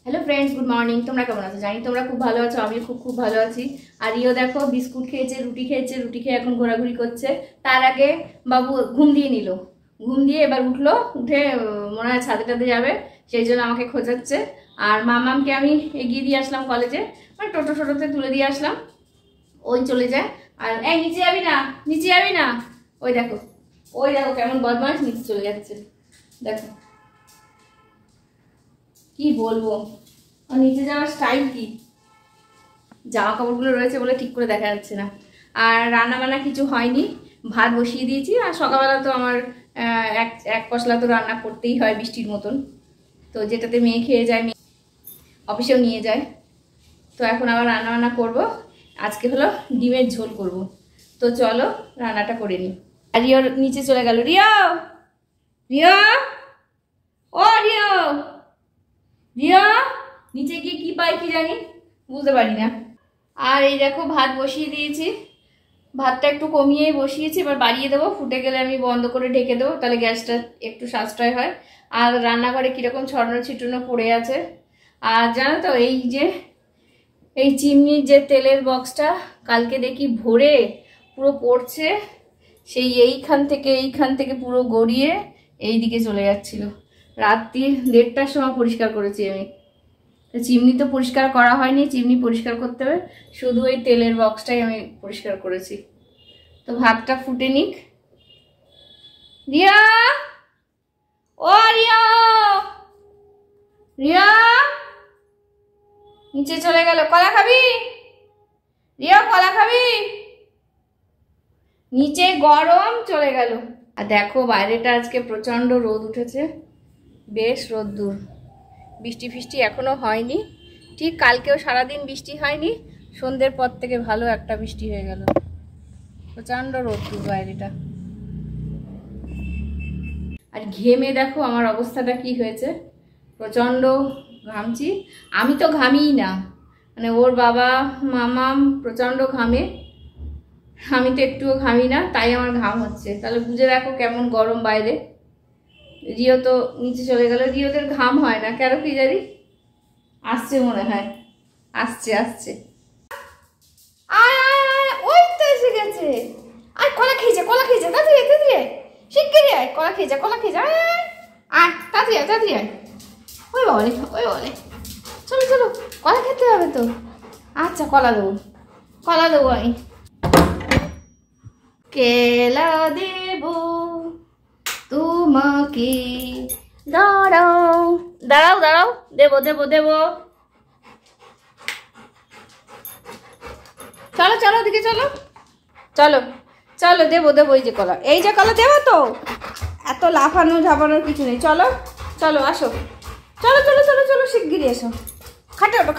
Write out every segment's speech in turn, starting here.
Hello friends good morning তোমরা কেমন আছো জানি তোমরা খুব ভালো আছো আমি খুব ভালো আছি আর ইও দেখো বিস্কুট খেয়েছে রুটি খেয়ে এখন ঘোরাঘুরি করছে তার আগে বাবু ঘুম দিয়ে নিল ঘুম দিয়ে এবার উঠলো উঠে মনে হয় ছাদে যাবে সেই জন্য আমাকে খোঁজাচ্ছে আর মামামকে আমি এগিয়ে দিয়ে আসলাম কলেজে মানে টোটোতে তুলে দিয়ে আসলাম ওই চলে যায় আর এই নিচে যাবি না ওই দেখো কেমন বদমাশ নিচে চলে যাচ্ছে দেখো কি বলবো আর নিচে যাওয়ার স্টাইল কি জামা কাপড়গুলো রয়েছে বলে ঠিক করে দেখা যাচ্ছে না আর রান্না বান্না কিছু হয়নি ভাত বসিয়ে দিয়েছি আর সকালবেলা তো আমার এক পশলা তো রান্না করতেই হয় বৃষ্টির মতন তো যেটাতে মেয়ে খেয়ে যায় মেয়ে অফিসেও নিয়ে যায় তো এখন আবার রান্না বান্না করবো আজকে হলো ডিমের ঝোল করব তো চলো রান্নাটা করে নিই আর রিও নিচে চলে গেল রিও নিচে গিয়ে কি পাই কি জানি বুঝতে পারি না আর এই দেখো ভাত বসিয়ে দিয়েছি ভাতটা একটু কমিয়েই বসিয়েছি এবার বাড়িয়ে দেবো ফুটে গেলে আমি বন্ধ করে ঢেকে দেবো তাহলে গ্যাসটা একটু সাশ্রয় হয় আর রান্নাঘরে কীরকম ছড়ানো ছিটানো পড়ে আছে আর জানো তো এই চিমনির যে তেলের বক্সটা কালকে দেখি ভরে পুরো পড়ছে সেই এইখান থেকে পুরো গড়িয়ে এই দিকে চলে যাচ্ছিল রাত্রির 1:30টার সময় পরিষ্কার করেছি আমি চিমনি তো পরিষ্কার করা হয়নি চিমনি পরিষ্কার করতে হবে শুধু এই তেলের বক্সটাই আমি পরিষ্কার করেছি তো ভাতটা ফুটে নিক রিয়া নিচে চলে গেল কলা খাবি নিচে গরম চলে গেল আর দেখো বাইরেটা আজকে প্রচন্ড রোদ উঠেছে বেশ রোদ্দুর বৃষ্টি ফিষ্টি এখনো হয়নি ঠিক কালকেও সারাদিন বৃষ্টি হয়নি সন্ধ্যের পর থেকে ভালো একটা বৃষ্টি হয়ে গেল প্রচন্ড রোদ্দুর বাইরেটা আর ঘেমে দেখো আমার অবস্থাটা কি হয়েছে প্রচন্ড ঘামছি আমি তো ঘামিই না মানে ওর বাবা মামাম প্রচন্ড ঘামে আমি তো একটুও ঘামি না তাই আমার ঘাম হচ্ছে তাহলে বুঝে দেখো কেমন গরম বাইরে রিও তো নিচে চলে গেল রিওদের ঘাম হয় না কেন কি জানি আসছে মনে হয় আসছে ওই তো এসে গেছে আর কলা খেয়েছে তাড়াতাড়ি শিগগিরই আয় কলা খেয়েছে আয় তাড়াতাড়ি আয় ওই বলে চলো কলা খেতে হবে তো আচ্ছা কলা দেবো আমি কেলা দেবো তোমাকে দাঁড়াও দেবো চলো দিকে চলো দেবো এই যে কলা দেবো তো এত লাফানো ঝাপানোর কিছু নেই চলো আসো চলো শিগগিরই এসো খাটে ওঠো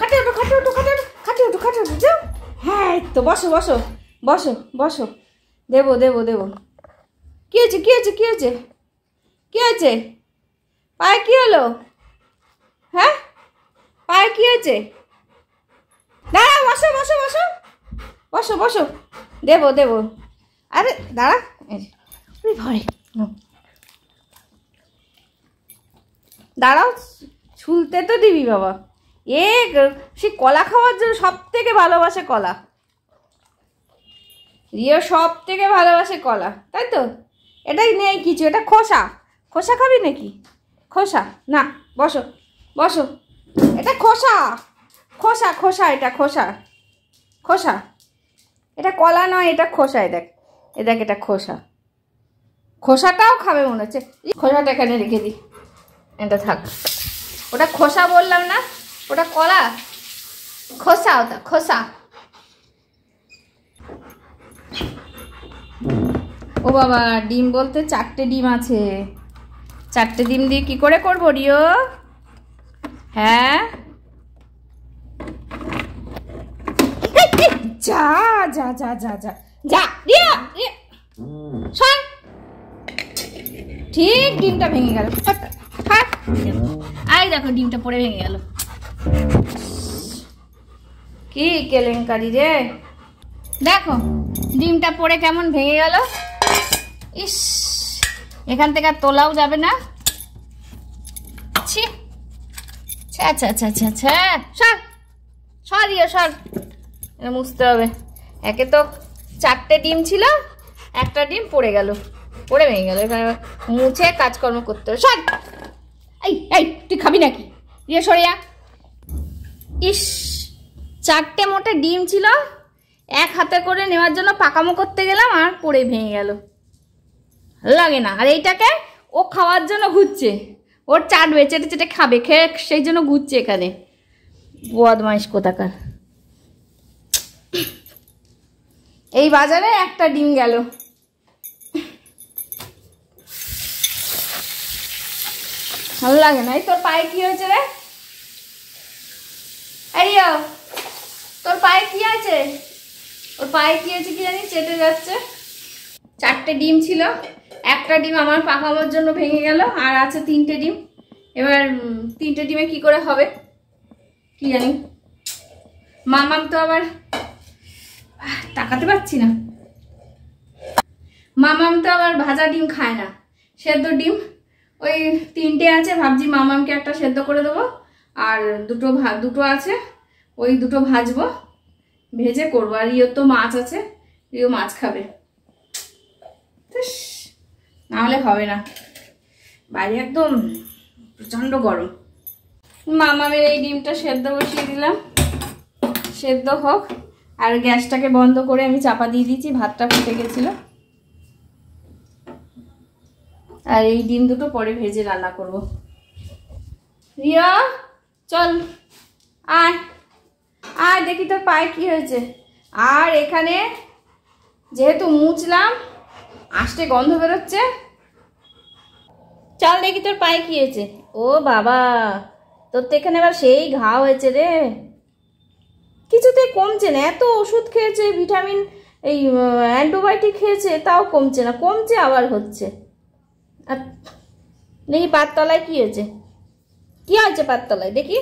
যাও হ্যাঁ তো বসো দেবো কি হয়েছে পায়ে কি হলো হ্যাঁ পায়ে কি হয়েছে দাঁড়া বসো দেবো আরে দাঁড়া ভয় দাঁড়াও ছুলতে তো দিবি বাবা সে কলা খাওয়ার জন্য সব থেকে ভালোবাসে কলা রিও সব থেকে ভালোবাসে কলা তাই তো এটাই নেই কিছু এটা খোসা খাবি নাকি খোসা না বসো এটা খোসা এটা খোসা এটা কলা নয় এটা খোসা দেখ এটা খোসাটাও খাবে মনে হচ্ছে খোসাটা এখানে রেখে দিই এটা থাক ওটা খোসা বললাম না ওটা কলা খোসা ও বাবা ডিম বলতে 4টে ডিম আছে 4টে ডিম দিয়ে কি করে করবো রিও হ্যাঁ যা রিও শোন ঠিক ডিমটা ভেঙে গেল আই দেখো ডিমটা পড়ে ভেঙে গেল কি কেলেঙ্কারি রে দেখো ডিমটা পড়ে কেমন ভেঙে গেল ইস এখান থেকে আর তোলাও যাবে না ছি আচ্ছা আচ্ছা আচ্ছা আচ্ছা, সর সর ইয়ে সর, এটা মুছতে হবে। একে তো 4টে ডিম ছিল, একটা ডিম পড়ে গেল, পড়ে ভেঙে গেল, এখানে মুছে কাজকর্ম করতে হবে। সর, এই এই তুই খাবি নাকি? ইয়ে সরিয়া। ইস, 4টে মোটে ডিম ছিল, এক হাতে করে নেওয়ার জন্য পাকামো করতে গেলাম আর পড়ে ভেঙে গেল, লাগে না। আর এইটাকে ও খাওয়ার জন্য ঘুরছে, ওর চাটবে, চেটে চেটে খাবে, খেয়ে সেই জন্য ঘুরছে এখানে, বদমাইশ কোথাকার। এই বাজারে একটা ডিম গেল। ভালো লাগে না। এই তোর পায়ে কি হয়েছে রে? আরিয়া, তোর পায়ে কি আছে? ওর পায়ে কি আছে কি জানি, চেটে যাচ্ছে। 4টে ডিম ছিল, একটা ডিম আমার পাকানোর জন্য ভেঙে গেল, আর আছে 3টে ডিম। এবার 3টে ডিমে কি করে হবে কি জানি। মামাম তো আবার তাকাতে পারছি না, মামাম তো আবার ভাজা ডিম খায় না, সেদ্ধ ডিম ওই 3টে আছে। ভাবছি মামামকে একটা সেদ্ধ করে দেবো, আর দুটো আছে, ওই দুটো ভাজবো, ভেজে করবো। আর ইয়োর তো মাছ আছে, ইও মাছ খাবে, নাহলে হবে না। বাইরে একদম প্রচণ্ড গরম। মামামের এই ডিমটা সেদ্ধ বসিয়ে দিলাম, সেদ্ধ হোক। আর গ্যাসটাকে বন্ধ করে আমি চাপা দিয়ে দিয়েছি, ভাতটা ফুটে গেছিল। আর এই ডিম দুটো পরে ভেজে রান্না করব। রিয়া চল, আয় আয়, দেখি তোর পায়ে কি হয়েছে। আর এখানে যেহেতু মুছলাম, আষ্টে গন্ধ বেরোচ্ছে, চল দেখি তোর পায়ে কি হয়েছে। ও বাবা, তোর তো এখানে আবার সেই ঘা হয়েছে রে, কিছুতেই কমছে না। এত ওষুধ খেয়েছে, ভিটামিন এই অ্যান্টিবায়োটিক খেয়েছে, তাও কমছে না, কমছে আবার হচ্ছে। আর দেখি পাততলায় কি হয়েছে, কি হয়েছে পাততলায় দেখি।